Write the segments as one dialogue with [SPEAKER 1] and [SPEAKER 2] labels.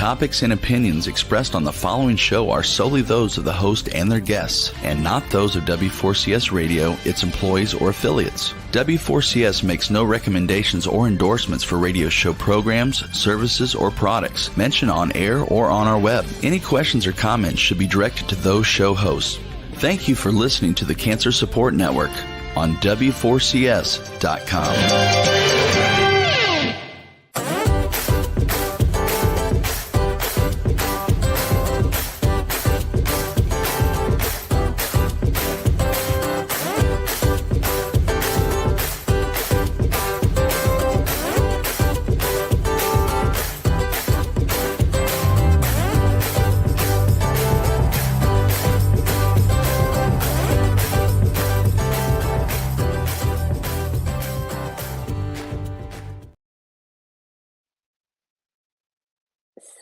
[SPEAKER 1] topics and opinions expressed on the following show are solely those of the host and their guests, and not those of W4CS Radio, its employees, or affiliates. W4CS makes no recommendations or endorsements for radio show programs, services, or products mentioned on air or on our web. Any questions or comments should be directed to those show hosts. Thank you for listening to the Cancer Support Network on W4CS.com.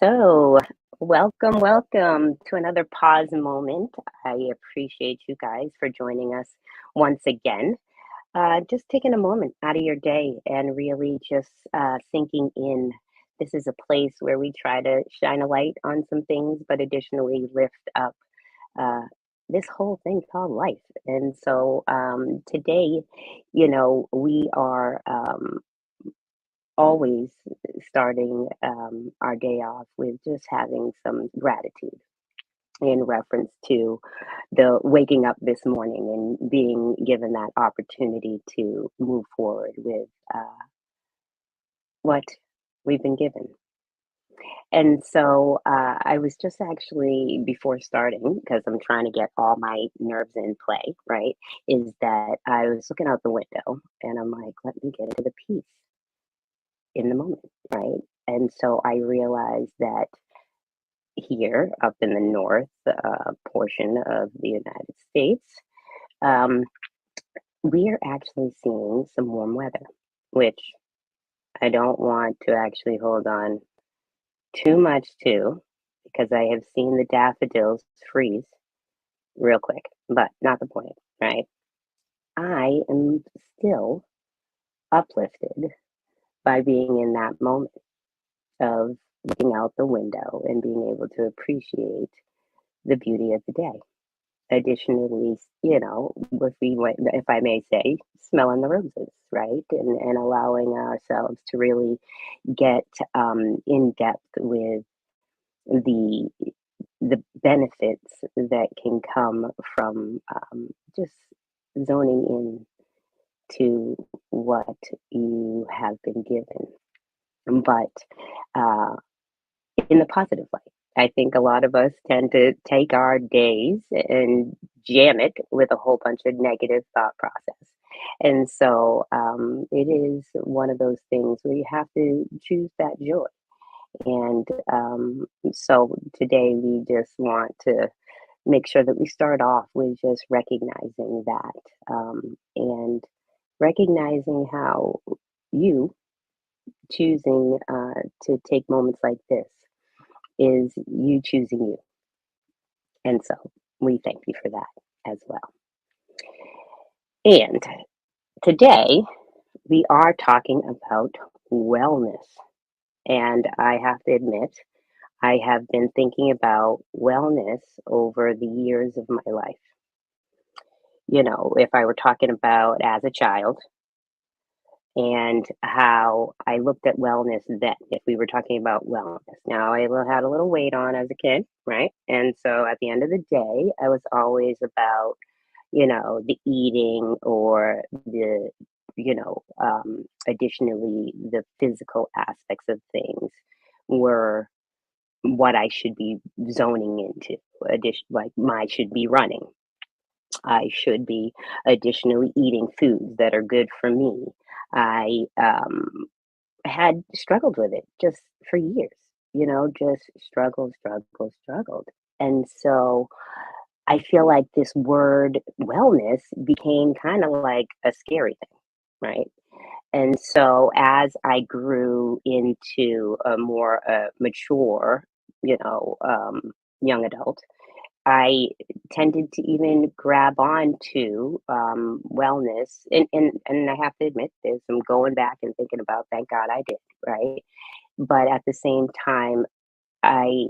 [SPEAKER 2] So, welcome to another pause moment. I appreciate you guys for joining us once again. Just taking a moment out of your day and really just sinking in. This is a place where we try to shine a light on some things, but additionally lift up uh, this whole thing called life. And so today, we are always starting our day off with just having some gratitude in reference to the waking up this morning and being given that opportunity to move forward with what we've been given. And so I was just actually, before starting, because I'm trying to get all my nerves in play, right? Is that I was looking out the window and I'm like, let me get into the peace in the moment, right? And so I realized that here up in the north portion of the United States, um, we are actually seeing some warm weather, which I don't want to actually hold on too much to because I have seen the daffodils freeze real quick, but not the point, right? I am still uplifted by being in that moment of looking out the window and being able to appreciate the beauty of the day. Additionally, if I may say, smelling the roses, right? And allowing ourselves to really get in depth with the the benefits that can come from just zoning in to what you have been given. But uh, in the positive light. I think a lot of us tend to take our days and jam it with a whole bunch of negative thought process. And so it is one of those things where you have to choose that joy. And so today we just want to make sure that we start off with just recognizing that and recognizing how you choosing to take moments like this is you choosing you. And so we thank you for that as well. And today we are talking about wellness. And I have to admit, I have been thinking about wellness over the years of my life. If I were talking about as a child, and how I looked at wellness then, if we were talking about wellness. Now, had a little weight on as a kid, right? And so at the end of the day, I was always about, the eating or additionally, the physical aspects of things were what I should be zoning into. Like I should be running. I should be additionally eating foods that are good for me. I had struggled with it just for years, just struggled. And so I feel like this word wellness became kind of like a scary thing, right? And so as I grew into a more mature, young adult, I tended to even grab on to wellness, and I have to admit this. I'm going back and thinking about, thank God I did, right? But at the same time, I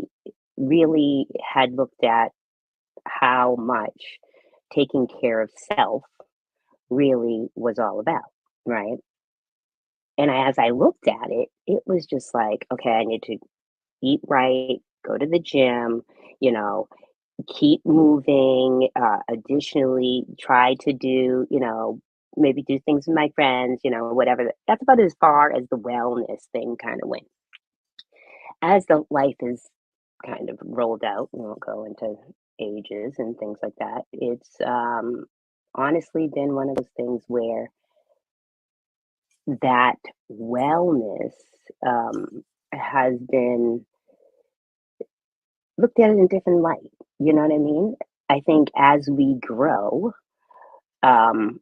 [SPEAKER 2] really had looked at how much taking care of self really was all about, right? And as I looked at it, it was just like, okay, I need to eat right, go to the gym, you know, keep moving. Additionally, try to do, maybe do things with my friends, whatever. That's about as far as the wellness thing kind of went. As the life is kind of rolled out, we won't go into ages and things like that. It's honestly been one of those things where that wellness has been looked at in a different light. You know what I mean? I think as we grow, um,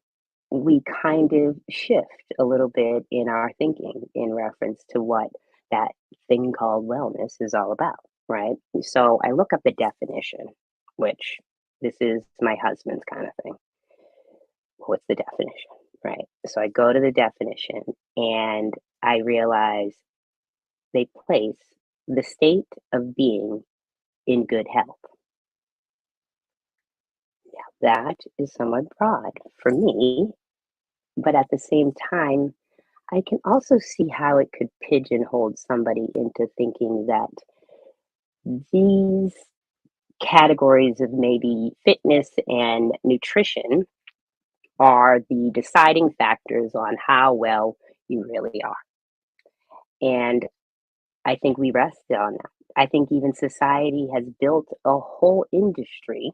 [SPEAKER 2] we kind of shift a little bit in our thinking in reference to what that thing called wellness is all about, right? So I look up the definition, which this is my husband's kind of thing. What's the definition, right? So I go to the definition and I realize they place the state of being in good health. That is somewhat broad for me, but at the same time, I can also see how it could pigeonhole somebody into thinking that these categories of maybe fitness and nutrition are the deciding factors on how well you really are. And I think we rest on that. I think even society has built a whole industry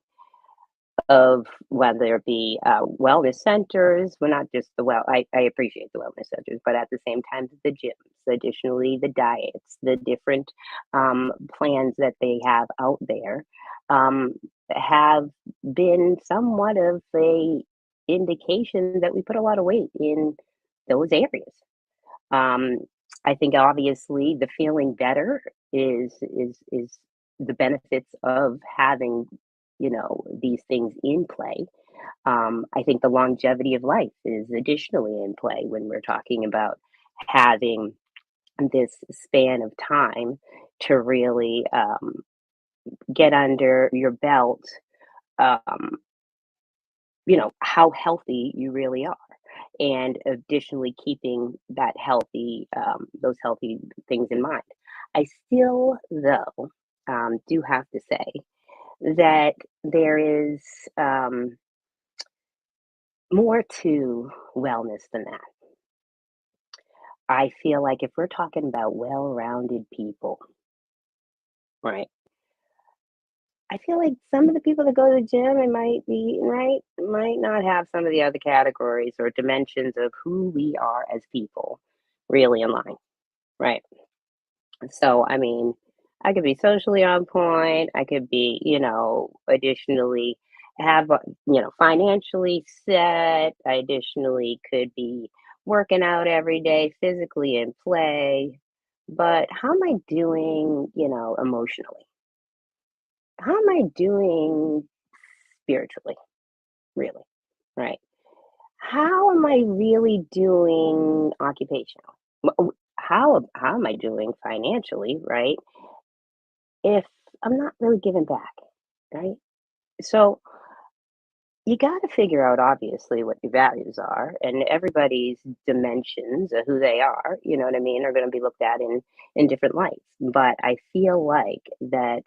[SPEAKER 2] of whether it be wellness centers, well, not just I appreciate the wellness centers, but at the same time, the gyms, additionally, the diets, the different plans that they have out there um, have been somewhat of a indication that we put a lot of weight in those areas. Um, I think obviously the feeling better is the benefits of having, these things in play. I think the longevity of life is additionally in play when we're talking about having this span of time to really get under your belt, um, how healthy you really are. And additionally, keeping that those healthy things in mind. I still, though, do have to say that there is more to wellness than that. I feel like if we're talking about well-rounded people, right? I feel like some of the people that go to the gym and might be right, might not have some of the other categories or dimensions of who we are as people really in line, right? So, I mean, I could be socially on point. I could be, additionally have, financially set. I additionally could be working out every day, physically in play. But how am I doing, emotionally? How am I doing spiritually, really? Right? How am I really doing occupational? How am I doing financially, right? If I'm not really giving back, right? So you got to figure out obviously what your values are, and everybody's dimensions of who they are, you know what I mean, are going to be looked at in different lights. But I feel like that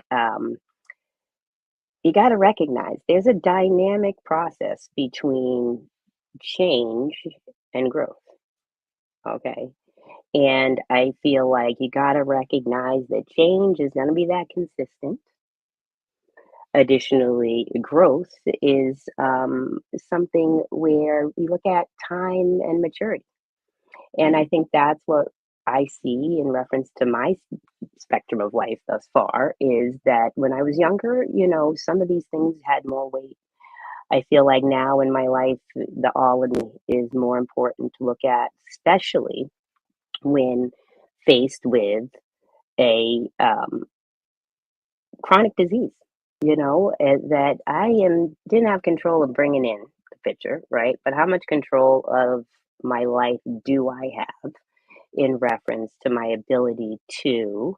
[SPEAKER 2] you got to recognize there's a dynamic process between change and growth. Okay. And I feel like you got to recognize that change is going to be that consistent. Additionally, growth is something where we look at time and maturity. And I think that's what I see in reference to my spectrum of life thus far is that when I was younger, some of these things had more weight. I feel like now in my life, the all in me is more important to look at, especially when faced with a chronic disease, that I didn't have control of bringing in the picture, right? But how much control of my life do I have in reference to my ability to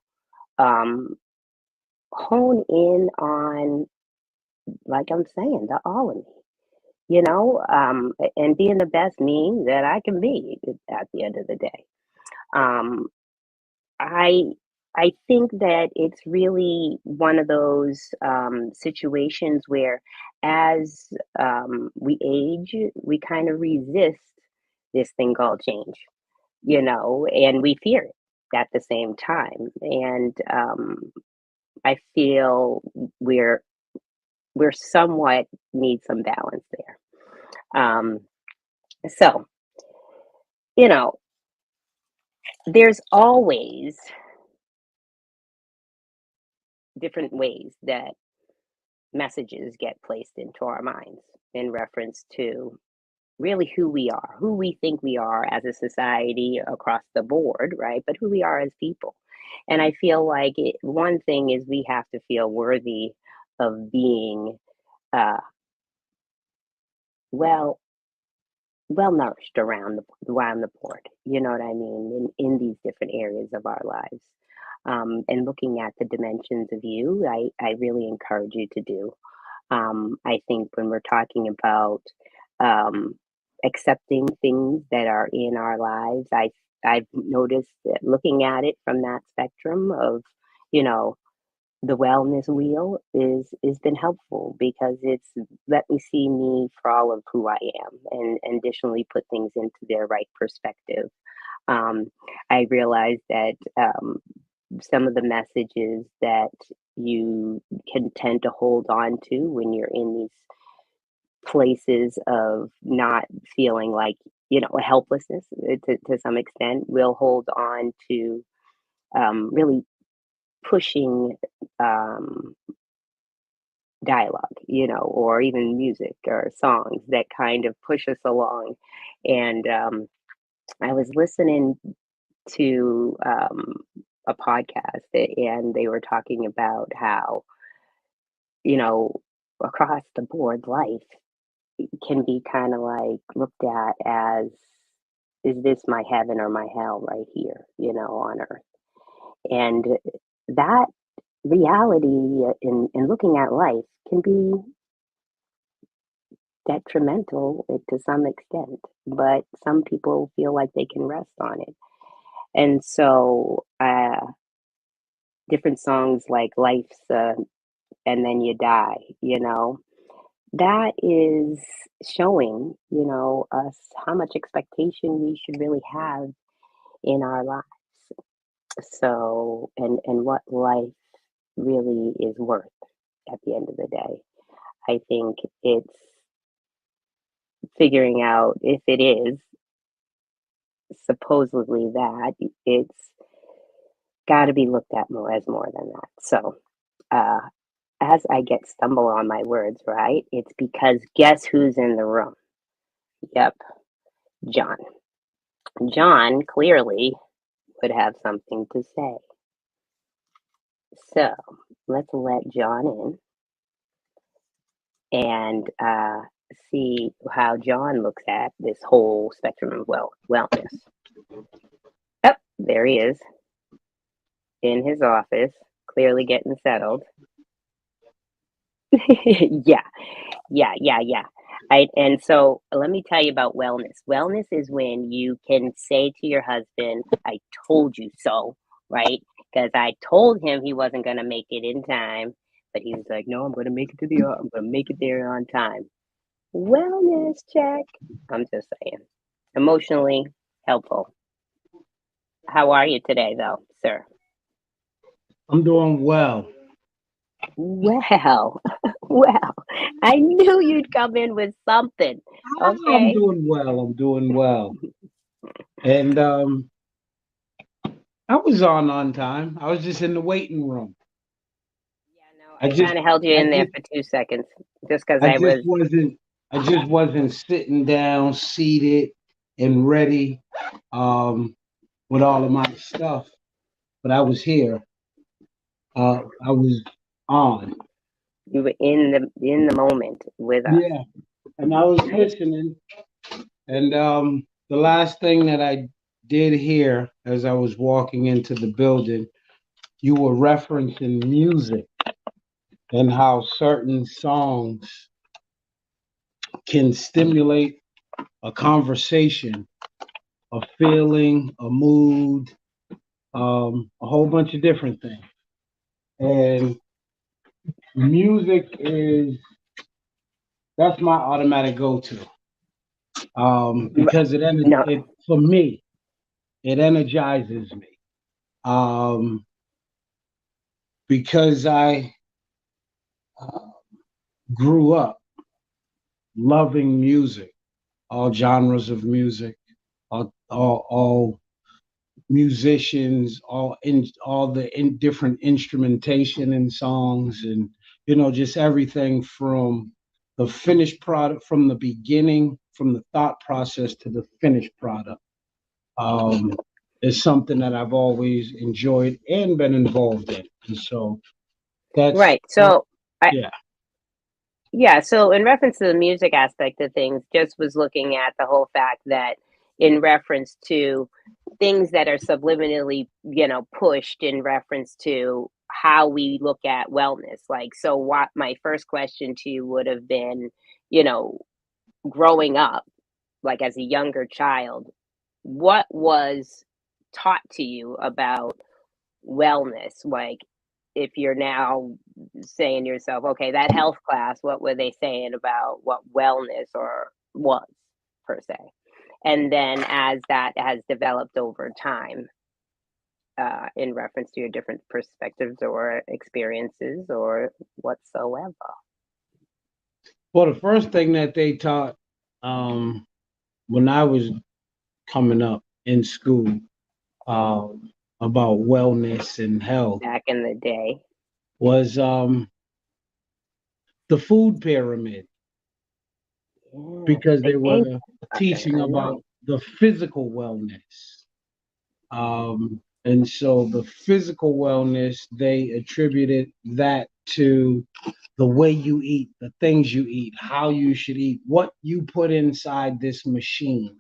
[SPEAKER 2] um, hone in on, like I'm saying, the all of me, and being the best me that I can be at the end of the day. Um, I I think that it's really one of those situations where, as we age, we kind of resist this thing called change, and we fear it at the same time. And I feel we're we're somewhat need some balance there. So, you know, there's always different ways that messages get placed into our minds in reference to really who we are, who we think we are as a society across the board, right? But who we are as people. And I feel like one thing is we have to feel worthy of being uh, well well nourished around the board. You know what I mean? In these different areas of our lives. And looking at the dimensions of you, I really encourage you to do. I think when we're talking about um, accepting things that are in our lives, I've noticed that looking at it from that spectrum of, you know, the wellness wheel is been helpful because it's let me see me for all of who I am, and additionally put things into their right perspective. Um, I realize that some of the messages that you can tend to hold on to when you're in these places of not feeling like, helplessness, to some extent, will hold on to really pushing um, dialogue, or even music or songs that kind of push us along. And I was listening to a podcast, and they were talking about how, you know, across the board, life can be kind of like looked at as, is this my heaven or my hell right here, on earth? And that reality in looking at life can be detrimental to some extent, but some people feel like they can rest on it. And so, different songs like Life's and Then You Die, that is showing, us how much expectation we should really have in our lives. So, and what life really is worth at the end of the day. I think it's figuring out if it is supposedly that, it's got to be looked at more as more than that. So, uh, as I get stumble on my words, right? It's because guess who's in the room? Yep, John. John clearly would have something to say. So let's let John in and see how John looks at this whole spectrum of wellness. Oh, there he is in his office, clearly getting settled. Yeah, yeah. And so let me tell you about wellness. Wellness is when you can say to your husband, I told you so, right? Because I told him he wasn't going to make it in time, but he was like, no, I'm going to make it there on time. Wellness check. I'm just saying. Emotionally helpful. How are you today, though, sir?
[SPEAKER 3] I'm doing well.
[SPEAKER 2] Well, well, I knew you'd come in with something.
[SPEAKER 3] I'm
[SPEAKER 2] Okay.
[SPEAKER 3] doing well. I'm doing well. And I was on time. I was just in the waiting room.
[SPEAKER 2] Yeah, no,
[SPEAKER 3] I
[SPEAKER 2] I
[SPEAKER 3] just
[SPEAKER 2] kind of held you
[SPEAKER 3] I
[SPEAKER 2] in there
[SPEAKER 3] just
[SPEAKER 2] for 2 seconds just because
[SPEAKER 3] I
[SPEAKER 2] I
[SPEAKER 3] just
[SPEAKER 2] was.
[SPEAKER 3] wasn't sitting down, seated and ready with all of my stuff. But I was here. I was on.
[SPEAKER 2] You were in the moment with us,
[SPEAKER 3] Yeah. And I was
[SPEAKER 2] right?
[SPEAKER 3] listening. And the last thing that I did hear as I was walking into the building, you were referencing music. and how certain songs can stimulate a conversation, a feeling, a mood, a whole bunch of different things. And music is that's my automatic go-to, because
[SPEAKER 2] No,
[SPEAKER 3] it for me it energizes me, um, because I uh, grew up loving music, all genres of music, all musicians, all the different instrumentation in songs, and just everything from the finished product, from the beginning, from the thought process to the finished product. Um, is something that I've always enjoyed and been involved in, and so that's
[SPEAKER 2] right. So I
[SPEAKER 3] yeah.
[SPEAKER 2] yeah, so in reference to the music aspect of things, just was looking at the whole fact that in reference to things that are subliminally, pushed in reference to how we look at wellness. Like, so what my first question to you would have been, you know, growing up, like as a younger child, what was taught to you about wellness? Like, if you're now saying to yourself, okay, that health class, what were they saying about what wellness or was per se? And then as that has developed over time, in reference to your different perspectives or experiences or whatsoever.
[SPEAKER 3] Well, the first thing that they taught, um, when I was coming up in school, about wellness and health
[SPEAKER 2] Back in the day.
[SPEAKER 3] was, the food pyramid,
[SPEAKER 2] Yes,
[SPEAKER 3] because
[SPEAKER 2] they
[SPEAKER 3] they
[SPEAKER 2] named
[SPEAKER 3] were
[SPEAKER 2] something.
[SPEAKER 3] teaching
[SPEAKER 2] I
[SPEAKER 3] about
[SPEAKER 2] know.
[SPEAKER 3] the physical wellness. And so the physical wellness, they attributed that to the way you eat, the things you eat, how you should eat, what you put inside this machine,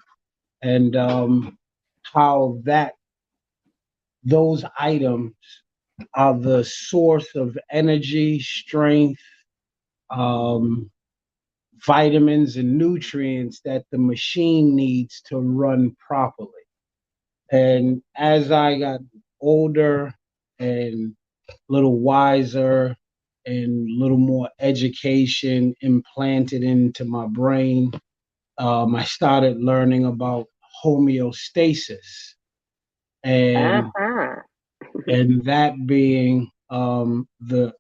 [SPEAKER 3] and how those items are the source of energy, strength, um, vitamins, and nutrients that the machine needs to run properly. And as I got older and a little wiser and a little more education implanted into my brain, I started learning about homeostasis, and
[SPEAKER 2] Uh-huh.
[SPEAKER 3] that being, the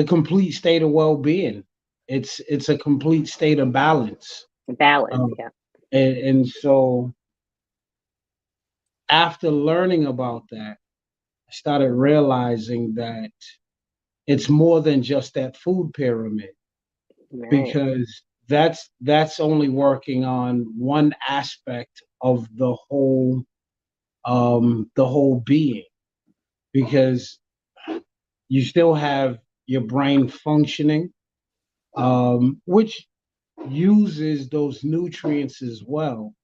[SPEAKER 3] complete state of well-being. It's a complete state of balance.
[SPEAKER 2] Balance,
[SPEAKER 3] Um,
[SPEAKER 2] yeah.
[SPEAKER 3] and so after learning about that, I started realizing that it's more than just that food pyramid,
[SPEAKER 2] Right.
[SPEAKER 3] because that's only working on one aspect of the whole being, because you still have your brain functioning, which uses those nutrients as well.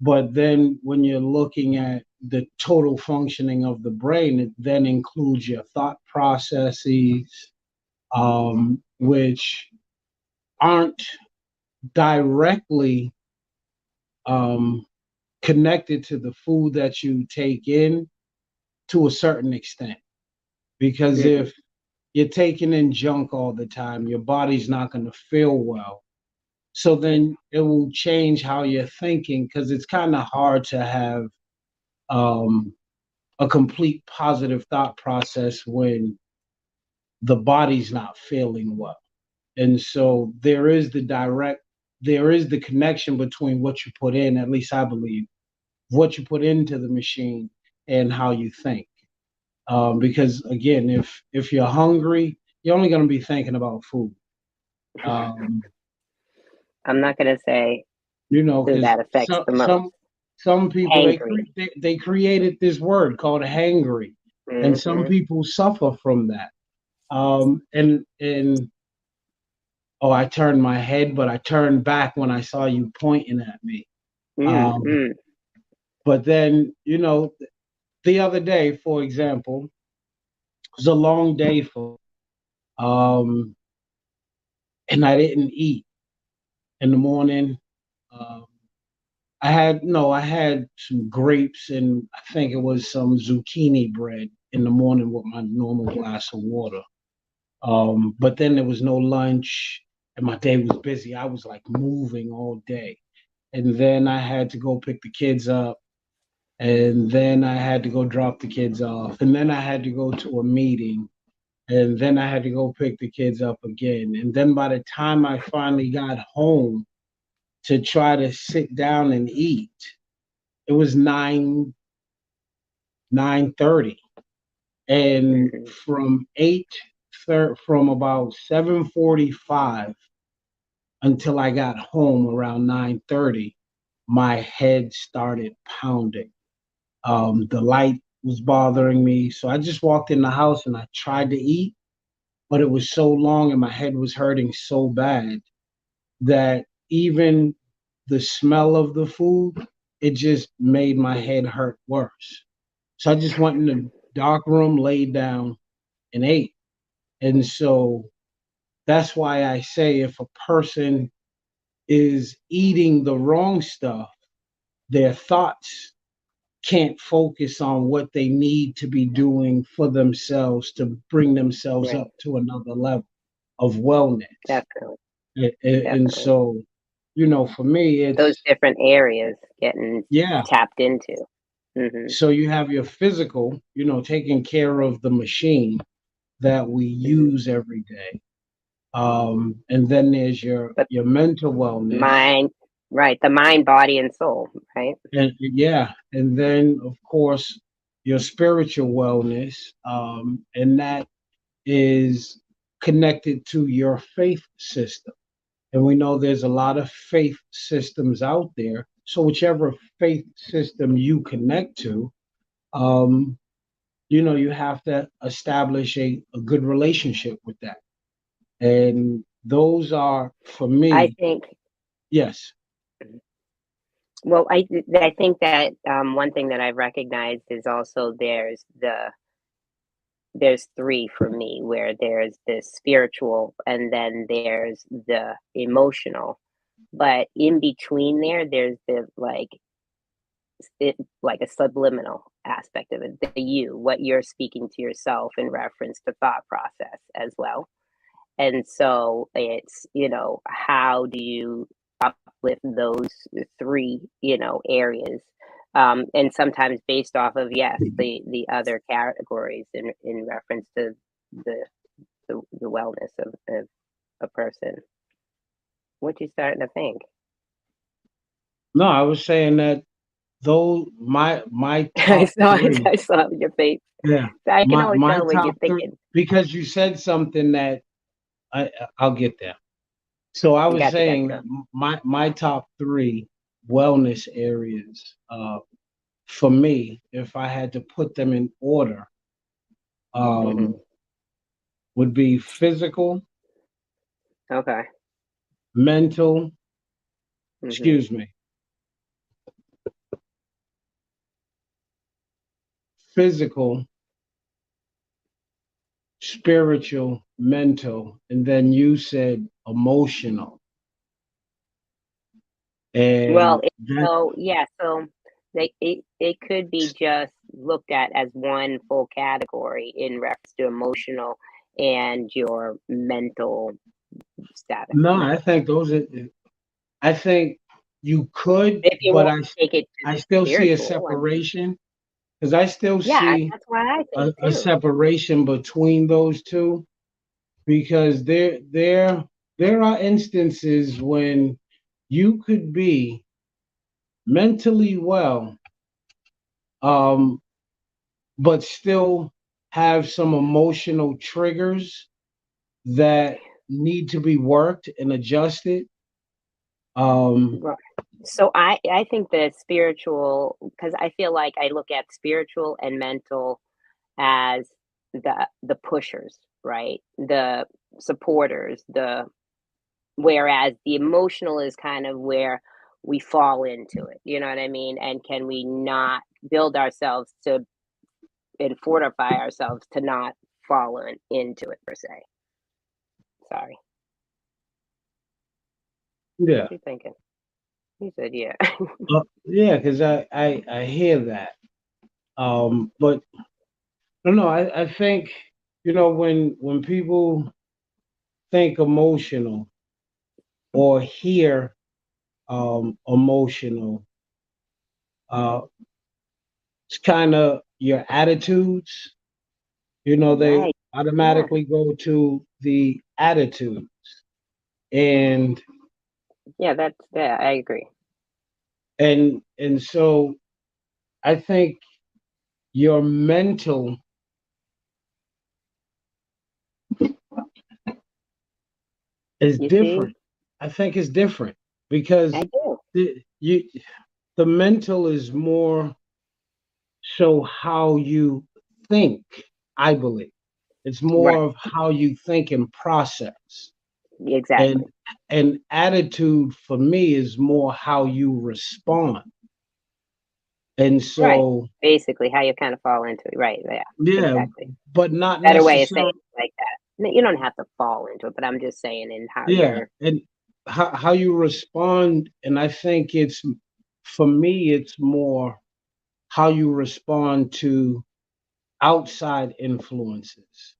[SPEAKER 3] But then when you're looking at the total functioning of the brain, it then includes your thought processes, which aren't directly, um, connected to the food that you take in, to a certain extent. Because
[SPEAKER 2] Mhm.
[SPEAKER 3] if you're taking in junk all the time, your body's not going to feel well. So then it will change how you're thinking, because it's kind of hard to have, um, a complete positive thought process when the body's not feeling well. And so there is the connection between what you put in, at least I believe, what you put into the machine and how you think. Because again, if you're hungry, you're only going to be thinking about food. Um,
[SPEAKER 2] I'm not going to say who
[SPEAKER 3] because
[SPEAKER 2] that affects the most.
[SPEAKER 3] some people,
[SPEAKER 2] Hangry.
[SPEAKER 3] they created this word called hangry, and some
[SPEAKER 2] Hmm.
[SPEAKER 3] people suffer from that. And oh, I turned my head, but I turned back when I saw you pointing at me. Um,
[SPEAKER 2] Mm-hmm.
[SPEAKER 3] but then, the other day, for example, was a long day for me. um, and I didn't eat in the morning. Um, I had some grapes and I think it was some zucchini bread in the morning with my normal glass of water. But then there was no lunch and my day was busy. I was like moving all day. And then I had to go pick the kids up. And then I had to go drop the kids off. And then I had to go to a meeting. And then I had to go pick the kids up again. And then by the time I finally got home to try to sit down and eat, it was 9:30. And
[SPEAKER 2] Hmm.
[SPEAKER 3] from about 7:45 until I got home around 9:30, my head started pounding. The light was bothering me. So I just walked in the house and I tried to eat, but it was so long and my head was hurting so bad that even the smell of the food, it just made my head hurt worse. So I just went in the dark room, laid down, and ate. And so that's why I say if a person is eating the wrong stuff, their thoughts can't focus on what they need to be doing for themselves to bring themselves
[SPEAKER 2] Right.
[SPEAKER 3] up to another level of wellness.
[SPEAKER 2] Definitely.
[SPEAKER 3] And
[SPEAKER 2] Definitely.
[SPEAKER 3] so, for me,
[SPEAKER 2] Those
[SPEAKER 3] it's,
[SPEAKER 2] different areas getting
[SPEAKER 3] yeah.
[SPEAKER 2] tapped into. Hmm.
[SPEAKER 3] So you have your physical, taking care of the machine that we
[SPEAKER 2] Hmm.
[SPEAKER 3] use every day. And then there's your
[SPEAKER 2] But
[SPEAKER 3] your mental wellness,
[SPEAKER 2] mind, right? The mind, body, and soul, right?
[SPEAKER 3] and yeah, and then of course your spiritual wellness, and that is connected to your faith system. And we know there's a lot of faith systems out there. So whichever faith system you connect to, um, you have to establish a good relationship with that. And those are, for
[SPEAKER 2] I
[SPEAKER 3] me,
[SPEAKER 2] think.
[SPEAKER 3] yes.
[SPEAKER 2] Well, I think that one thing that I've recognized is also there's three for me where there's the spiritual and then there's the emotional, but in between there's the like a subliminal aspect of it, the you, what you're speaking to yourself in reference to thought process as well. And so it's, how do you uplift those three, areas? And sometimes based off of, yes, the other categories in reference to the the wellness of a person. What you starting to think?
[SPEAKER 3] No, I was saying that though my
[SPEAKER 2] I
[SPEAKER 3] top
[SPEAKER 2] saw it.
[SPEAKER 3] three,
[SPEAKER 2] I saw it in your face.
[SPEAKER 3] yeah,
[SPEAKER 2] So I can always
[SPEAKER 3] my
[SPEAKER 2] tell what you're
[SPEAKER 3] top three,
[SPEAKER 2] thinking.
[SPEAKER 3] because you said something that I'll get there. So I was
[SPEAKER 2] Gotcha,
[SPEAKER 3] saying
[SPEAKER 2] gotcha.
[SPEAKER 3] that my top three wellness areas, for me, if I had to put them in order,
[SPEAKER 2] Hmm.
[SPEAKER 3] um, would be physical,
[SPEAKER 2] Okay.
[SPEAKER 3] mental,
[SPEAKER 2] Hmm.
[SPEAKER 3] excuse me, physical, spiritual, mental, and then you said emotional.
[SPEAKER 2] Well,
[SPEAKER 3] And that,
[SPEAKER 2] yeah, so it could be just looked at as one full category in reference to emotional and your mental status.
[SPEAKER 3] no, I think you could,
[SPEAKER 2] If you
[SPEAKER 3] but
[SPEAKER 2] want to take it to
[SPEAKER 3] I
[SPEAKER 2] the
[SPEAKER 3] still see a
[SPEAKER 2] spiritual, I mean,
[SPEAKER 3] separation because I still
[SPEAKER 2] yeah,
[SPEAKER 3] see
[SPEAKER 2] that's what I think
[SPEAKER 3] a
[SPEAKER 2] too.
[SPEAKER 3] separation between those two because there are instances when you could be mentally well, um, but still have some emotional triggers that need to be worked and adjusted. Um,
[SPEAKER 2] Right. So I think that spiritual, because I feel like I look at spiritual and mental as the pushers, right? The supporters, the whereas the emotional is kind of where we fall into it. You know what I mean? And can we not build ourselves to and fortify ourselves to not fall into it per se? sorry.
[SPEAKER 3] Yeah.
[SPEAKER 2] What you thinking? He said, yeah.
[SPEAKER 3] Yeah, because I hear that. But no, I think, when people think emotional or hear emotional, uh, it's kind of your attitudes. They
[SPEAKER 2] Right. Yeah.
[SPEAKER 3] automatically go to the attitude, and
[SPEAKER 2] Yeah, yeah, I agree.
[SPEAKER 3] so I think your mental is
[SPEAKER 2] You see?
[SPEAKER 3] different. I think it's different because
[SPEAKER 2] I do.
[SPEAKER 3] the you the mental is more so how you think, I believe. It's
[SPEAKER 2] Right.
[SPEAKER 3] more of how you think and process. And
[SPEAKER 2] Exactly.
[SPEAKER 3] attitude for me is more how you respond. And
[SPEAKER 2] Right.
[SPEAKER 3] so,
[SPEAKER 2] Basically, how you kind of fall into it. Right. Yeah.
[SPEAKER 3] yeah,
[SPEAKER 2] Exactly.
[SPEAKER 3] but not
[SPEAKER 2] Better way of saying
[SPEAKER 3] necessarily.
[SPEAKER 2] it like that. You don't have to fall into it, but I'm just saying in how
[SPEAKER 3] Yeah,
[SPEAKER 2] you're.
[SPEAKER 3] and how you respond, and I think it's, for me, it's more how you respond to outside influences,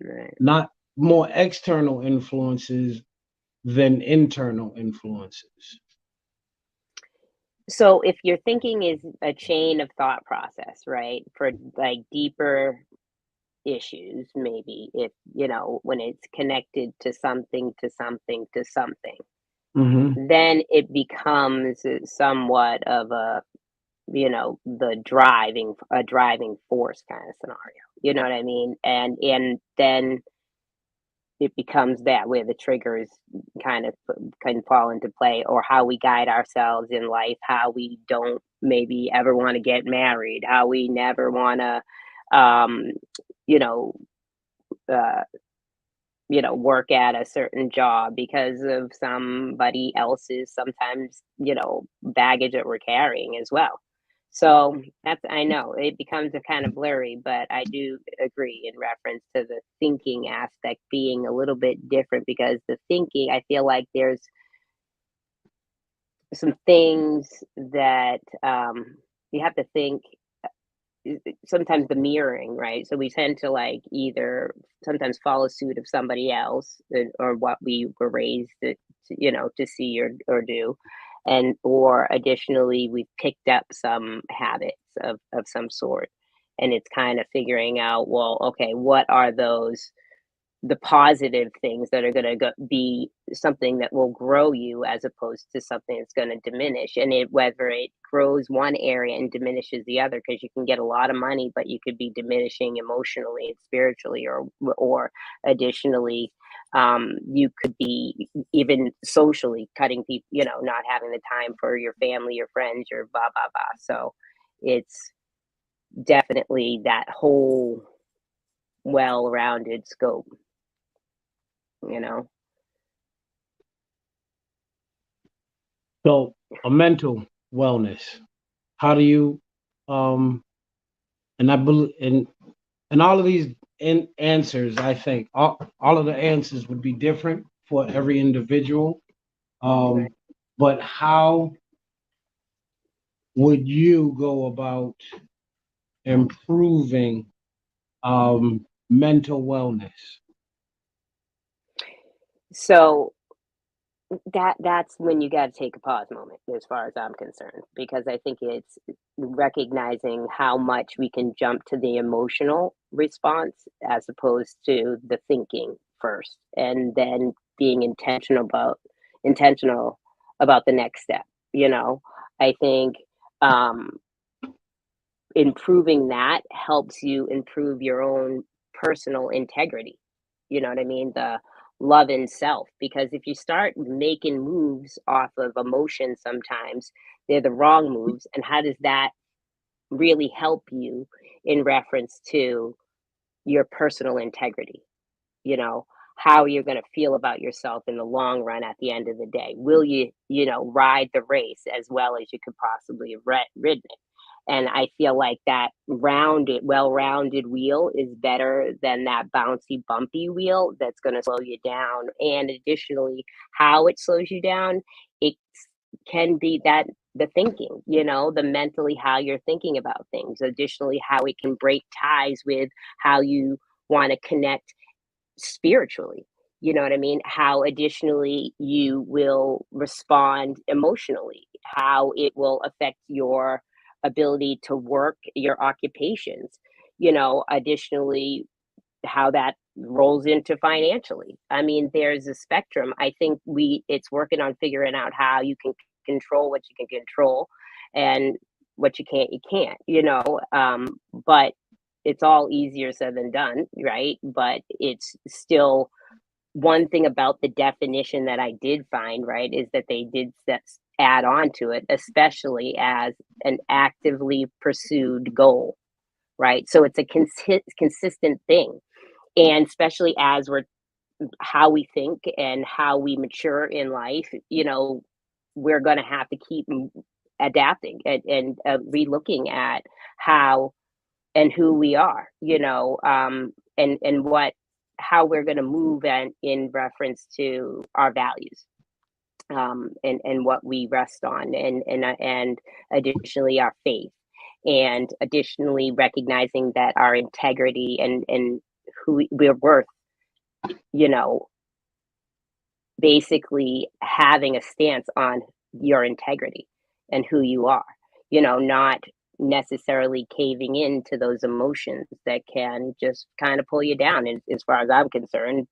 [SPEAKER 2] Right.
[SPEAKER 3] not more external influences than internal influences.
[SPEAKER 2] So if your thinking is a chain of thought process, right, for like deeper issues, maybe if, when it's connected to something, to something, to something,
[SPEAKER 3] Hmm.
[SPEAKER 2] then it becomes somewhat of a driving force kind of scenario. You know what I mean? And then it becomes that where the triggers kind of can fall into play, or how we guide ourselves in life, how we don't maybe ever want to get married, how we never want to um you know uh work at a certain job because of somebody else's sometimes, baggage that we're carrying as well. So that's, I know it becomes a kind of blurry, but I do agree in reference to the thinking aspect being a little bit different, because the thinking, I feel like there's some things that you have to think, sometimes the mirroring, right? So we tend to like either sometimes follow suit of somebody else, or what we were raised to see or do, and or additionally we've picked up some habits of some sort, and it's kind of figuring out, well, okay, what are those, the positive things that are going to be something that will grow you, as opposed to something that's going to diminish, and whether it grows one area and diminishes the other, because you can get a lot of money but you could be diminishing emotionally and spiritually, or additionally, you could be even socially cutting people, not having the time for your family, your friends, your blah blah blah. So it's definitely that whole well-rounded scope, you know.
[SPEAKER 3] So, a mental wellness. How do you, um, and I believe, and all of these answers, I think all of the answers would be different for every individual.
[SPEAKER 2] Right.
[SPEAKER 3] Um, but how would you go about improving mental wellness?
[SPEAKER 2] So that's when you got to take a pause moment, as far as I'm concerned, because I think it's recognizing how much we can jump to the emotional response as opposed to the thinking first, and then being intentional about the next step. I think um, improving that helps you improve your own personal integrity. You know what I mean? The love in self. Because if you start making moves off of emotion, sometimes they're the wrong moves. And how does that really help you in reference to your personal integrity? You know, how you're going to feel about yourself in the long run at the end of the day. Will you, ride the race as well as you could possibly have ridden it? And I feel like that well-rounded wheel is better than that bouncy, bumpy wheel that's going to slow you down. And additionally, how it slows you down, it can be that the thinking, the mentally how you're thinking about things. Additionally, how it can break ties with how you want to connect spiritually. You know what I mean? How additionally you will respond emotionally, how it will affect your ability to work your occupations, additionally, how that rolls into financially. I mean, there's a spectrum. I think it's working on figuring out how you can control what you can control and what you can't, but it's all easier said than done, right? But it's still one thing about the definition that I did find, right, is that they did add on to it, especially as an actively pursued goal, right? So it's a consistent thing. And especially as how we think and how we mature in life, we're going to have to keep adapting and re-looking at how and who we are, and what how we're going to move and in reference to our values, and what we rest on, and additionally our faith, and additionally recognizing that our integrity and we're worth, you know, basically having a stance on your integrity and who you are, not necessarily caving into those emotions that can just kind of pull you down as far as I'm concerned.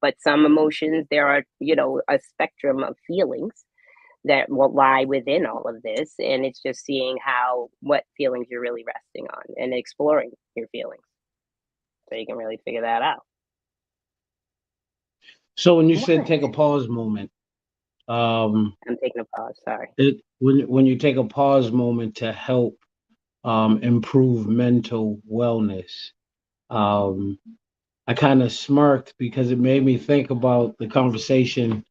[SPEAKER 2] But some emotions, there are, a spectrum of feelings that will lie within all of this. And it's just seeing what feelings you're really resting on and exploring your feelings so you can really figure that out.
[SPEAKER 3] So when you said
[SPEAKER 2] What?
[SPEAKER 3] take a pause moment,
[SPEAKER 2] I'm taking a pause. Sorry.
[SPEAKER 3] when you take a pause moment to help improve mental wellness, um, I kind of smirked because it made me think about the conversation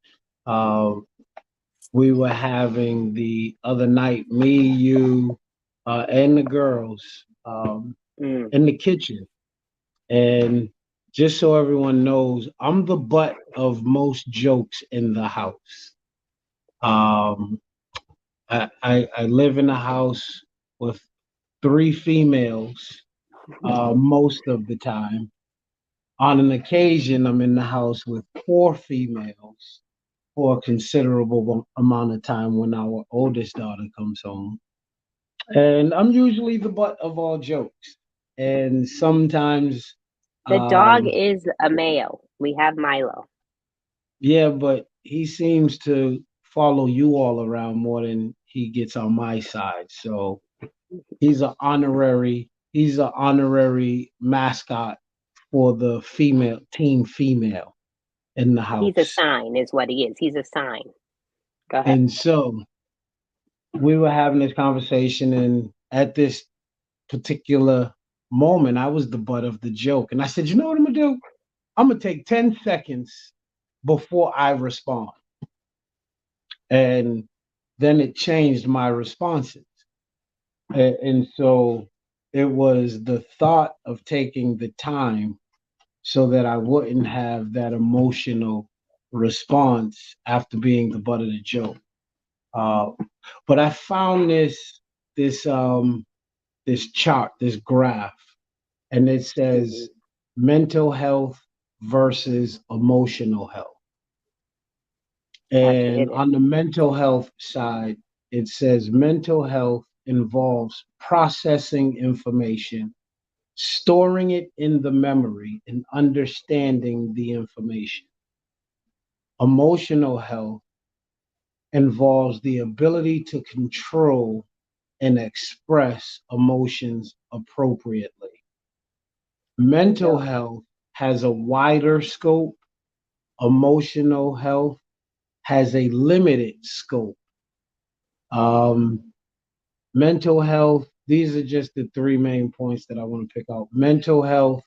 [SPEAKER 3] uh, we were having the other night, me, you, and the girls
[SPEAKER 2] Mm.
[SPEAKER 3] in the kitchen. And just so everyone knows, I'm the butt of most jokes in the house. Um, I live in a house with three females most of the time. On an occasion, I'm in the house with four females for a considerable amount of time when our oldest daughter comes home. And I'm usually the butt of all jokes. And sometimes,
[SPEAKER 2] The dog
[SPEAKER 3] um,
[SPEAKER 2] is a male. We have Milo.
[SPEAKER 3] yeah, but he seems to follow you all around more than he gets on my side. So he's an honorary mascot for the female in the
[SPEAKER 2] He's a
[SPEAKER 3] house.
[SPEAKER 2] sign, is what he is. He's a sign. Go ahead.
[SPEAKER 3] And so we were having this conversation, and at this particular moment, I was the butt of the joke. And I said, you know what I'm gonna do? I'm gonna take 10 seconds before I respond. And then it changed my responses. And so it was the thought of taking the time so that I wouldn't have that emotional response after being the butt of the joke. Uh, but I found this this chart, this graph, and it
[SPEAKER 2] Hmm.
[SPEAKER 3] says mental health versus emotional health.
[SPEAKER 2] I've
[SPEAKER 3] And
[SPEAKER 2] hit it.
[SPEAKER 3] on the mental health side, it says mental health involves processing information, storing it in the memory, and understanding the information. Emotional health involves the ability to control and express emotions appropriately. Mental
[SPEAKER 2] Yep.
[SPEAKER 3] health has a wider scope, emotional health has a limited scope. Um, Mental health, these are just the three main points that I want to pick out. Mental health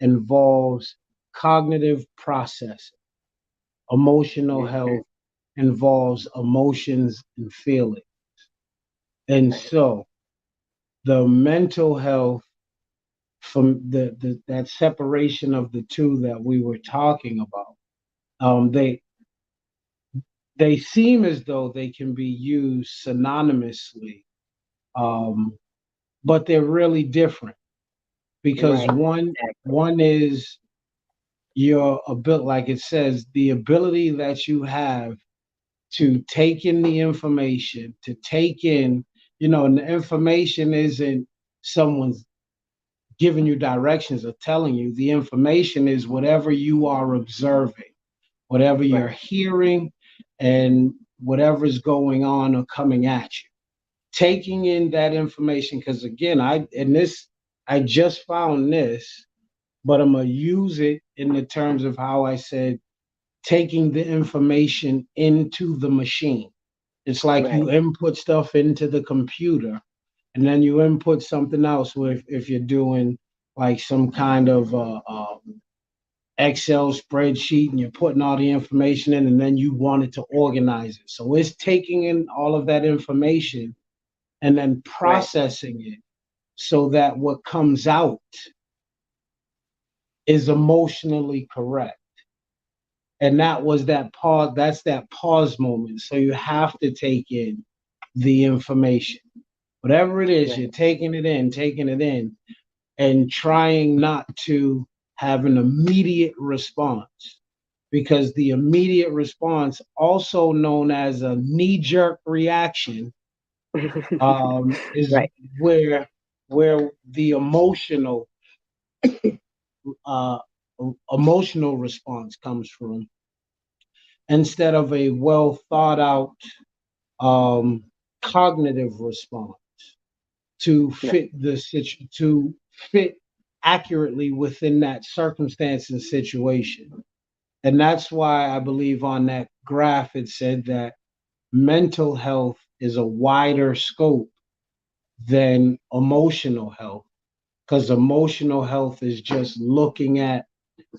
[SPEAKER 3] involves cognitive processing, emotional
[SPEAKER 2] Hmm.
[SPEAKER 3] health involves emotions and feelings. And
[SPEAKER 2] Right.
[SPEAKER 3] so the mental health from the that separation of the two that we were talking about. Um, they they seem as though they can be used synonymously, um, but they're really different because
[SPEAKER 2] Right.
[SPEAKER 3] one
[SPEAKER 2] Exactly.
[SPEAKER 3] one is your ability, like it says, the ability that you have to take in the information, to take in, and the information isn't someone's giving you directions or telling you. The information is whatever you are observing, whatever you're
[SPEAKER 2] Right.
[SPEAKER 3] hearing, and whatever's going on or coming at you. Taking in that information, because again, I just found this, but I'm gonna use it in the terms of how I said taking the information into the machine. It's like you
[SPEAKER 2] Right.
[SPEAKER 3] input stuff into the computer and then you input something else with if you're doing like some kind of Excel spreadsheet and you're putting all the information in and then you want it to organize it. So it's taking in all of that information and then
[SPEAKER 2] Right.
[SPEAKER 3] processing it so that what comes out is emotionally correct. And that's that pause moment. So you have to take in the information. Whatever it is,
[SPEAKER 2] Right.
[SPEAKER 3] you're taking it in, and trying not to have an immediate response. Because the immediate response, also known as a knee-jerk reaction, is
[SPEAKER 2] Right.
[SPEAKER 3] where the uh, emotional response comes from, instead of a well thought out um, cognitive response to
[SPEAKER 2] Right.
[SPEAKER 3] to fit accurately within that circumstance and situation. And that's why I believe on that graph it said that mental health is a wider scope than emotional health, because emotional health is just looking at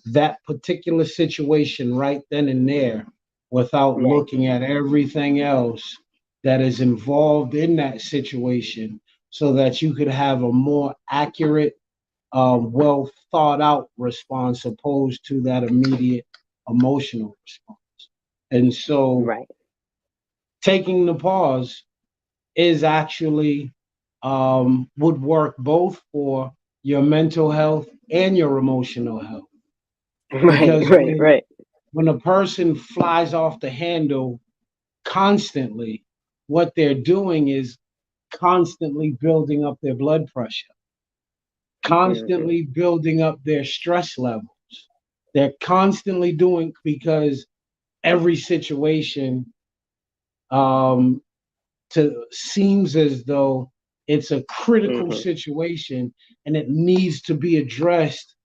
[SPEAKER 3] that particular situation right then and there without
[SPEAKER 2] Right.
[SPEAKER 3] looking at everything else that is involved in that situation so that you could have a more accurate, well thought out response opposed to that immediate emotional response. And so
[SPEAKER 2] Right.
[SPEAKER 3] taking the pause is actually would work both for your mental health and your emotional health.
[SPEAKER 2] Right.
[SPEAKER 3] Because
[SPEAKER 2] Right. Right.
[SPEAKER 3] when a person flies off the handle constantly, what they're doing is constantly building up their blood pressure,
[SPEAKER 2] Hmm.
[SPEAKER 3] constantly building up their stress levels. They're constantly doing because every situation um, to seems as though it's a critical
[SPEAKER 2] Hmm.
[SPEAKER 3] situation and it needs to be addressed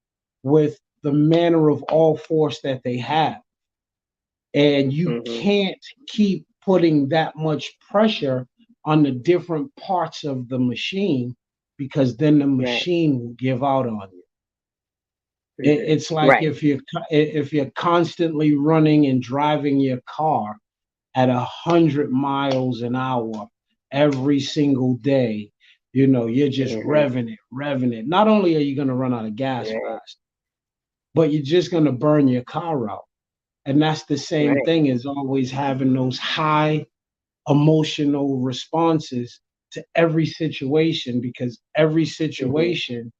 [SPEAKER 3] with the manner of all force that they have. And you
[SPEAKER 2] Hmm.
[SPEAKER 3] can't keep putting that much pressure on the different parts of the machine because then the
[SPEAKER 2] Right.
[SPEAKER 3] machine will give out on you.
[SPEAKER 2] Hmm.
[SPEAKER 3] It's like
[SPEAKER 2] Right.
[SPEAKER 3] if you're constantly running and driving your car at 100 miles an hour every single day, you're just
[SPEAKER 2] Hmm.
[SPEAKER 3] revving it. Not only are you going to run out of gas
[SPEAKER 2] Right.
[SPEAKER 3] fast, but you're just going to burn your car out. And that's the same
[SPEAKER 2] Right.
[SPEAKER 3] thing as always having those high emotional responses to every situation, because every
[SPEAKER 2] Hmm.
[SPEAKER 3] situation,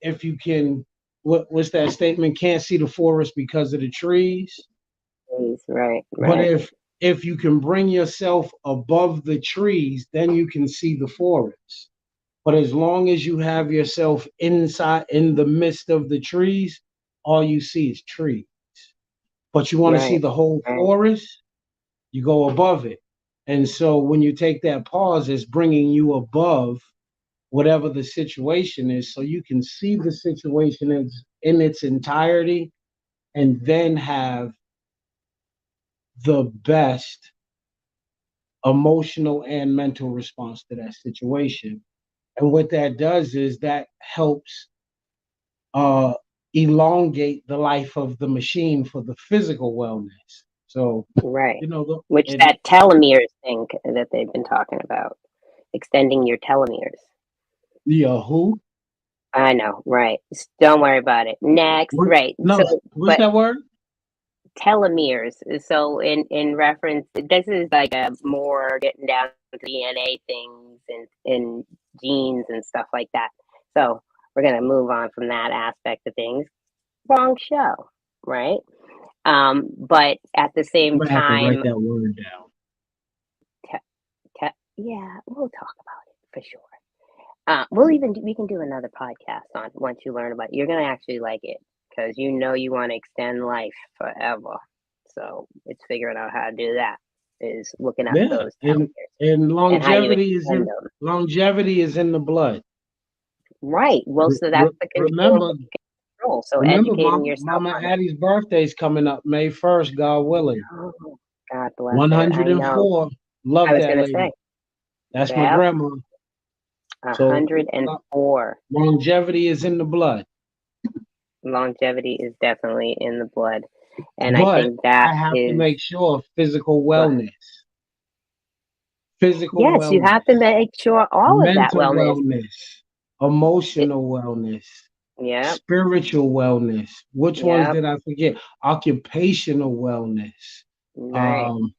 [SPEAKER 3] if you can, what's that statement? Can't see the forest because of the trees.
[SPEAKER 2] Right.
[SPEAKER 3] But
[SPEAKER 2] Right.
[SPEAKER 3] if you can bring yourself above the trees, then you can see the forest. But as long as you have yourself inside in the midst of the trees, all you see is trees. But you want to see
[SPEAKER 2] Right.
[SPEAKER 3] the whole
[SPEAKER 2] Right.
[SPEAKER 3] forest, you go above it. And so when you take that pause, it's bringing you above whatever the situation is so you can see the situation in its entirety and then have the best emotional and mental response to that situation. And what that does is that helps uh, elongate the life of the machine for the physical wellness. So,
[SPEAKER 2] Right.
[SPEAKER 3] you know,
[SPEAKER 2] Which
[SPEAKER 3] it,
[SPEAKER 2] that telomere thing that they've been talking about. extending your telomeres.
[SPEAKER 3] Yeah, who?
[SPEAKER 2] I know, right. Don't worry about it. Next,
[SPEAKER 3] What?
[SPEAKER 2] right.
[SPEAKER 3] No,
[SPEAKER 2] So,
[SPEAKER 3] what's
[SPEAKER 2] but
[SPEAKER 3] that word?
[SPEAKER 2] telomeres. So, in reference, this is like a more getting down to DNA things and genes and stuff like that. So, we're gonna move on from that aspect of things. Wrong show, right? But at the
[SPEAKER 3] I'm
[SPEAKER 2] same
[SPEAKER 3] gonna have to write
[SPEAKER 2] time,
[SPEAKER 3] that word down.
[SPEAKER 2] yeah, we'll talk about it for sure. We can do another podcast on once you learn about it. You're gonna actually like it because you want to extend life forever. So it's figuring out how to do that. Is looking up
[SPEAKER 3] Yeah,
[SPEAKER 2] those telomeres
[SPEAKER 3] and
[SPEAKER 2] and how you extend them.
[SPEAKER 3] longevity is in the blood.
[SPEAKER 2] Right. Well, so that's the control.
[SPEAKER 3] Remember,
[SPEAKER 2] Control. So
[SPEAKER 3] remember,
[SPEAKER 2] educating yourself
[SPEAKER 3] Mama
[SPEAKER 2] on it.
[SPEAKER 3] Addie's birthday's coming up May 1st, God willing.
[SPEAKER 2] Oh, God bless her. I know.
[SPEAKER 3] 104.
[SPEAKER 2] I
[SPEAKER 3] Love
[SPEAKER 2] was
[SPEAKER 3] that
[SPEAKER 2] gonna
[SPEAKER 3] lady.
[SPEAKER 2] say,
[SPEAKER 3] That's my
[SPEAKER 2] yeah,
[SPEAKER 3] grandma. So
[SPEAKER 2] 104.
[SPEAKER 3] longevity is in the blood.
[SPEAKER 2] Longevity is definitely in the blood, and I
[SPEAKER 3] But
[SPEAKER 2] think that
[SPEAKER 3] I have to
[SPEAKER 2] is
[SPEAKER 3] make sure physical
[SPEAKER 2] what.
[SPEAKER 3] wellness, physical
[SPEAKER 2] Yes, you have to
[SPEAKER 3] wellness,
[SPEAKER 2] make sure all of that
[SPEAKER 3] mental
[SPEAKER 2] wellness.
[SPEAKER 3] wellness,
[SPEAKER 2] It,
[SPEAKER 3] emotional wellness,
[SPEAKER 2] yep,
[SPEAKER 3] spiritual wellness. Which ones
[SPEAKER 2] yep,
[SPEAKER 3] did I forget? Occupational wellness.
[SPEAKER 2] right.
[SPEAKER 3] Um,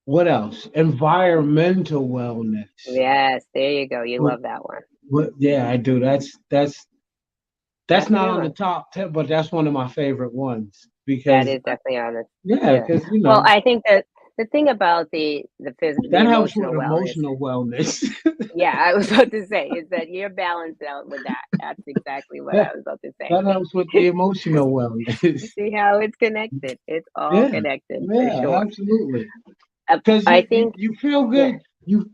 [SPEAKER 3] what else? Environmental wellness.
[SPEAKER 2] Yes, there you go. You
[SPEAKER 3] What,
[SPEAKER 2] love that one.
[SPEAKER 3] yeah, I do. That's
[SPEAKER 2] That's a
[SPEAKER 3] not
[SPEAKER 2] good
[SPEAKER 3] on the
[SPEAKER 2] one.
[SPEAKER 3] top 10, but that's one of my favorite ones
[SPEAKER 2] That
[SPEAKER 3] because
[SPEAKER 2] is definitely on the
[SPEAKER 3] yeah,
[SPEAKER 2] yeah.
[SPEAKER 3] because
[SPEAKER 2] Well, I think that the thing about the
[SPEAKER 3] that helps with
[SPEAKER 2] emotional wellness,
[SPEAKER 3] emotional wellness.
[SPEAKER 2] yeah, I was about to say is that you're balanced out with that. That's exactly what
[SPEAKER 3] that,
[SPEAKER 2] I was about to say.
[SPEAKER 3] that helps with the emotional
[SPEAKER 2] You
[SPEAKER 3] wellness.
[SPEAKER 2] see how it's connected? It's all
[SPEAKER 3] Yeah,
[SPEAKER 2] connected for
[SPEAKER 3] yeah,
[SPEAKER 2] sure.
[SPEAKER 3] absolutely. Because
[SPEAKER 2] I think,
[SPEAKER 3] you feel
[SPEAKER 2] yeah.
[SPEAKER 3] good. You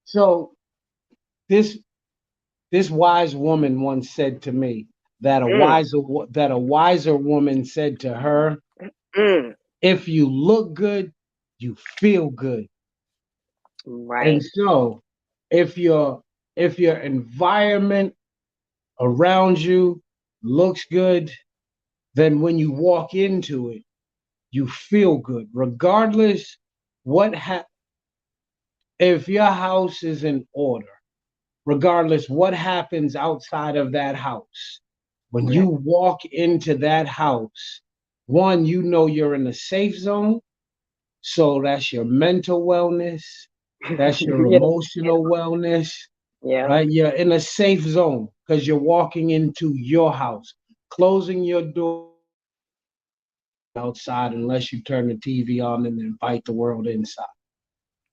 [SPEAKER 3] so this this wise woman once said to me that
[SPEAKER 2] Mm,
[SPEAKER 3] a wiser woman said to her,
[SPEAKER 2] mm,
[SPEAKER 3] "If you look good, you feel good." And
[SPEAKER 2] right.
[SPEAKER 3] so, if your environment around you looks good, then when you walk into it, you feel good, regardless what if your house is in order, regardless what happens outside of that house. When you
[SPEAKER 2] Right.
[SPEAKER 3] walk into that house, one, you know you're in a safe zone. So that's your mental wellness, that's your
[SPEAKER 2] Yeah.
[SPEAKER 3] emotional wellness,
[SPEAKER 2] Yeah.
[SPEAKER 3] right? You're in a safe zone because you're walking into your house, closing your door outside unless you turn the TV on and invite the world inside.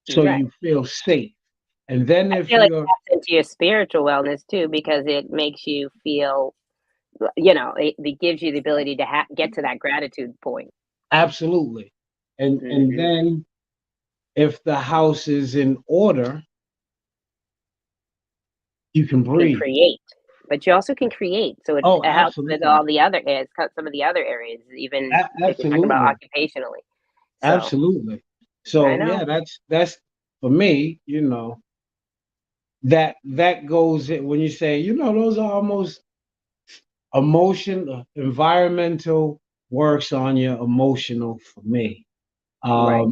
[SPEAKER 3] So
[SPEAKER 2] Right.
[SPEAKER 3] you feel safe. And then
[SPEAKER 2] I
[SPEAKER 3] if
[SPEAKER 2] feel like
[SPEAKER 3] you're
[SPEAKER 2] that's into your spiritual wellness too, because it makes you feel, it gives you the ability to get to that gratitude point.
[SPEAKER 3] absolutely, and
[SPEAKER 2] Hmm.
[SPEAKER 3] then if the house is in order, you can
[SPEAKER 2] You can
[SPEAKER 3] breathe.
[SPEAKER 2] create, but you also can create. So it
[SPEAKER 3] Oh,
[SPEAKER 2] helps with
[SPEAKER 3] absolutely.
[SPEAKER 2] all the other areas, some of the other areas, even if you're talking about
[SPEAKER 3] Absolutely.
[SPEAKER 2] occupationally. So
[SPEAKER 3] Absolutely.
[SPEAKER 2] I
[SPEAKER 3] So
[SPEAKER 2] know.
[SPEAKER 3] yeah, that's for me, that goes in when you say, those are almost environmental works on your emotional for me.
[SPEAKER 2] Right.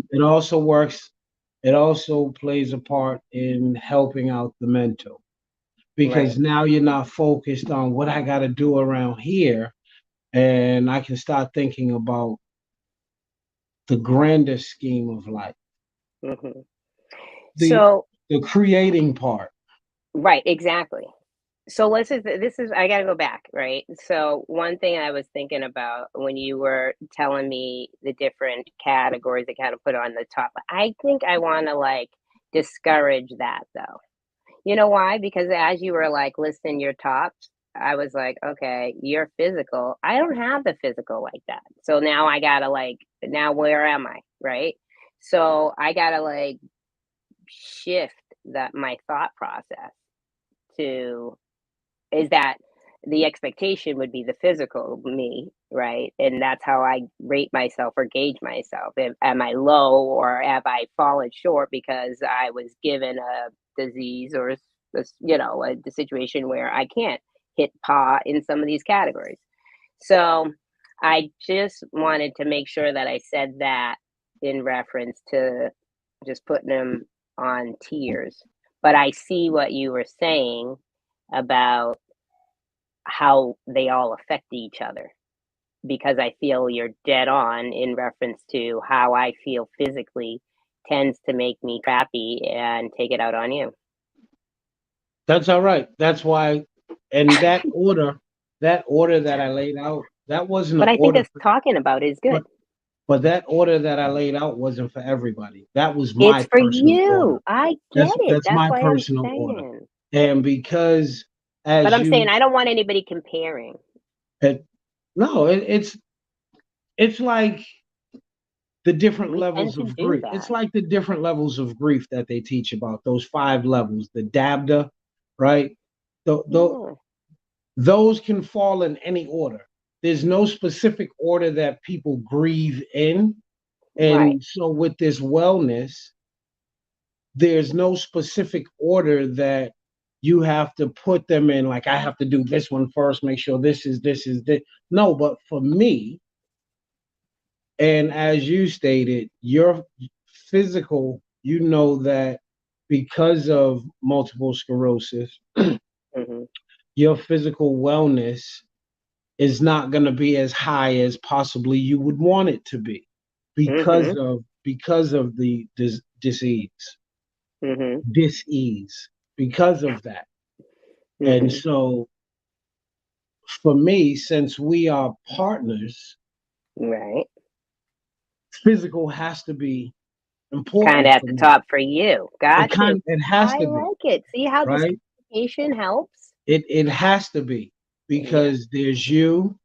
[SPEAKER 3] It also plays a part in helping out the mental
[SPEAKER 2] Right.
[SPEAKER 3] because now you're not focused on what I got to do around here, and I can start thinking about the grander scheme of life,
[SPEAKER 2] Hmm.
[SPEAKER 3] the
[SPEAKER 2] So
[SPEAKER 3] the creating part.
[SPEAKER 2] right, exactly. So this is I gotta go back, right? So one thing I was thinking about when you were telling me the different categories that kind of put on the top, I think I want to like discourage that though. You know why? Because as you were like listing your tops, I was like, okay, you're physical. I don't have the physical like that. So now I gotta like, now where am I? Right. So I gotta like shift that my thought process to is that the expectation would be the physical me, right? And that's how I rate myself or gauge myself. Am I low or have I fallen short because I was given a disease or a situation where I can't hit pa in some of these categories. So I just wanted to make sure that I said that in reference to just putting them on tiers. But I see what you were saying about how they all affect each other, because I feel you're dead on in reference to how I feel physically tends to make me crappy and take it out on you.
[SPEAKER 3] That's all right. That's why, and that order that I laid out, that wasn't
[SPEAKER 2] But
[SPEAKER 3] an
[SPEAKER 2] I think
[SPEAKER 3] order
[SPEAKER 2] us talking about it is
[SPEAKER 3] but
[SPEAKER 2] good.
[SPEAKER 3] but that order that I laid out wasn't for everybody. That was
[SPEAKER 2] It's
[SPEAKER 3] my
[SPEAKER 2] for
[SPEAKER 3] personal order.
[SPEAKER 2] you. I get it.
[SPEAKER 3] That's
[SPEAKER 2] That's
[SPEAKER 3] my
[SPEAKER 2] why I'm
[SPEAKER 3] personal order.
[SPEAKER 2] saying.
[SPEAKER 3] And because
[SPEAKER 2] But
[SPEAKER 3] as
[SPEAKER 2] I'm saying
[SPEAKER 3] you
[SPEAKER 2] I don't want anybody comparing.
[SPEAKER 3] it, no, it's like the different
[SPEAKER 2] We tend
[SPEAKER 3] levels
[SPEAKER 2] to
[SPEAKER 3] of
[SPEAKER 2] do
[SPEAKER 3] grief. It's
[SPEAKER 2] that.
[SPEAKER 3] like the different levels of grief that they teach about, those 5 levels, the dabda, right? The,
[SPEAKER 2] Yeah.
[SPEAKER 3] those can fall in any order. There's no specific order that people grieve in.
[SPEAKER 2] Right.
[SPEAKER 3] And so with this wellness, there's no specific order that you have to put them in. Like, I have to do this one first, make sure this is this. No, but for me, and as you stated, your physical, you know that because of multiple sclerosis,
[SPEAKER 2] Hmm.
[SPEAKER 3] your physical wellness is not going to be as high as possibly you would want it to be
[SPEAKER 2] Hmm.
[SPEAKER 3] because of the
[SPEAKER 2] Hmm.
[SPEAKER 3] disease because of that. And
[SPEAKER 2] Hmm.
[SPEAKER 3] so for me, since we are partners,
[SPEAKER 2] Right.
[SPEAKER 3] physical has to be
[SPEAKER 2] Kind
[SPEAKER 3] important
[SPEAKER 2] of at
[SPEAKER 3] for
[SPEAKER 2] the
[SPEAKER 3] me.
[SPEAKER 2] top for you. Got you.
[SPEAKER 3] It has
[SPEAKER 2] I
[SPEAKER 3] to be,
[SPEAKER 2] like it. See how this
[SPEAKER 3] right?
[SPEAKER 2] communication helps?
[SPEAKER 3] It has to be
[SPEAKER 2] Yeah.
[SPEAKER 3] because there's you,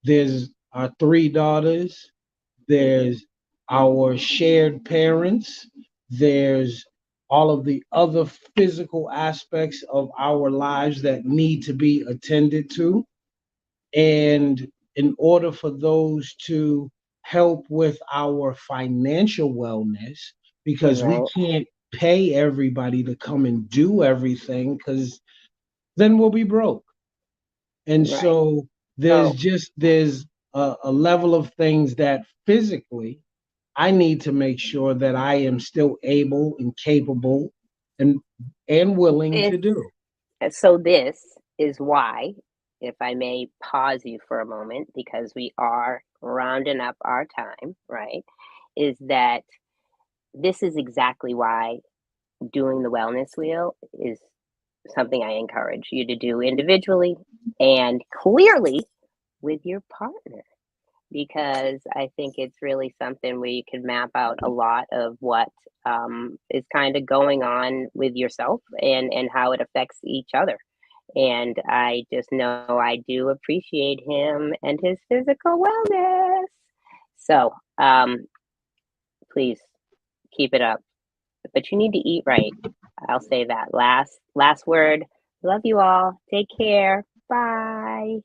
[SPEAKER 3] there's our 3 daughters,
[SPEAKER 2] Hmm.
[SPEAKER 3] there's our shared parents, there's all of the other physical aspects of our lives that need to be attended to. And in order for those to help with our financial wellness, because we
[SPEAKER 2] Right.
[SPEAKER 3] can't pay everybody to come and do everything, because then we'll be broke. And
[SPEAKER 2] Right.
[SPEAKER 3] so
[SPEAKER 2] So
[SPEAKER 3] there's a level of things that physically I need to make sure that I am still able and capable and willing
[SPEAKER 2] this
[SPEAKER 3] to do.
[SPEAKER 2] this is why, if I may pause you for a moment, because we are rounding up our time, right? Is that this is exactly why doing the wellness wheel is something I encourage you to do individually and clearly with your partner, because I think it's really something where you can map out a lot of what is kind of going on with yourself and how it affects each other. And I just know I do appreciate him and his physical wellness. So please keep it up. But you need to eat right. I'll say that. Last word. Love you all. Take care. Bye.